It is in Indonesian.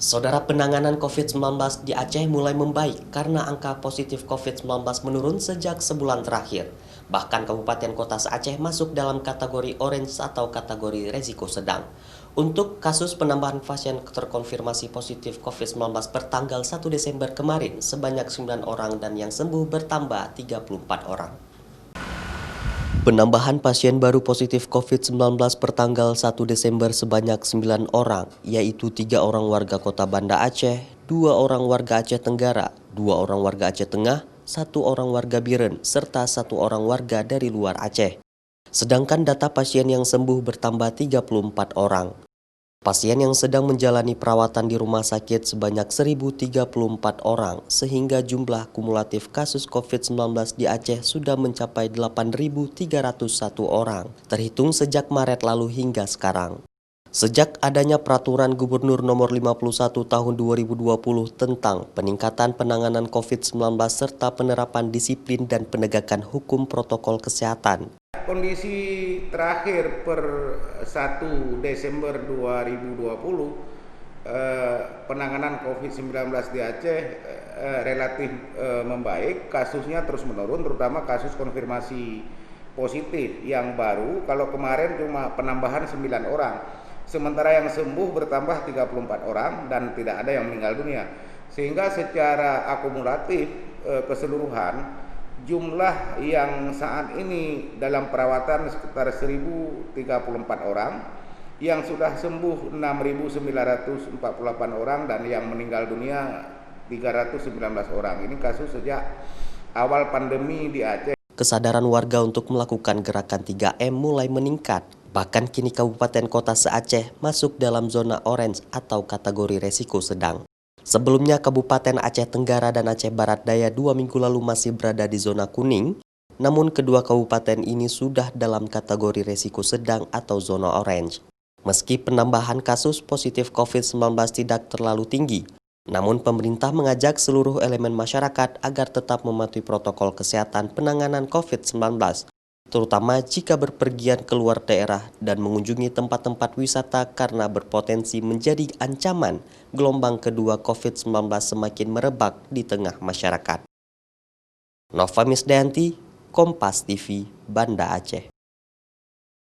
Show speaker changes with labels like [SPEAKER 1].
[SPEAKER 1] Saudara, penanganan COVID-19 di Aceh mulai membaik karena angka positif COVID-19 menurun sejak sebulan terakhir. Bahkan kabupaten kota se-Aceh masuk dalam kategori orange atau kategori resiko sedang. Untuk kasus penambahan pasien terkonfirmasi positif COVID-19 per tanggal 1 Desember kemarin sebanyak 9 orang dan yang sembuh bertambah 34 orang. Penambahan pasien baru positif COVID-19 per tanggal 1 Desember sebanyak 9 orang, yaitu 3 orang warga kota Banda Aceh, 2 orang warga Aceh Tenggara, 2 orang warga Aceh Tengah, 1 orang warga Biren, serta 1 orang warga dari luar Aceh. Sedangkan data pasien yang sembuh bertambah 34 orang. Pasien yang sedang menjalani perawatan di rumah sakit sebanyak 1.034 orang, sehingga jumlah kumulatif kasus COVID-19 di Aceh sudah mencapai 8.301 orang, terhitung sejak Maret lalu hingga sekarang. Sejak adanya Peraturan Gubernur Nomor 51 Tahun 2020 tentang peningkatan penanganan COVID-19 serta penerapan disiplin dan penegakan hukum protokol kesehatan,
[SPEAKER 2] kondisi terakhir per 1 Desember 2020, penanganan COVID-19 di Aceh relatif membaik, kasusnya terus menurun, terutama kasus konfirmasi positif yang baru. Kalau kemarin cuma penambahan 9 orang, sementara yang sembuh bertambah 34 orang dan tidak ada yang meninggal dunia. Sehingga secara akumulatif keseluruhan jumlah yang saat ini dalam perawatan sekitar 1.034 orang, yang sudah sembuh 6.948 orang, dan yang meninggal dunia 319 orang. Ini kasus sejak awal pandemi di Aceh.
[SPEAKER 1] Kesadaran warga untuk melakukan gerakan 3M mulai meningkat. Bahkan kini kabupaten kota se-Aceh masuk dalam zona orange atau kategori resiko sedang. Sebelumnya Kabupaten Aceh Tenggara dan Aceh Barat Daya 2 minggu lalu masih berada di zona kuning, namun kedua kabupaten ini sudah dalam kategori resiko sedang atau zona orange. Meski penambahan kasus positif COVID-19 tidak terlalu tinggi, namun pemerintah mengajak seluruh elemen masyarakat agar tetap mematuhi protokol kesehatan penanganan COVID-19, terutama jika berpergian keluar daerah dan mengunjungi tempat-tempat wisata karena berpotensi menjadi ancaman gelombang kedua COVID-19 semakin merebak di tengah masyarakat. Nova Misdayanti, Kompas TV, Banda Aceh.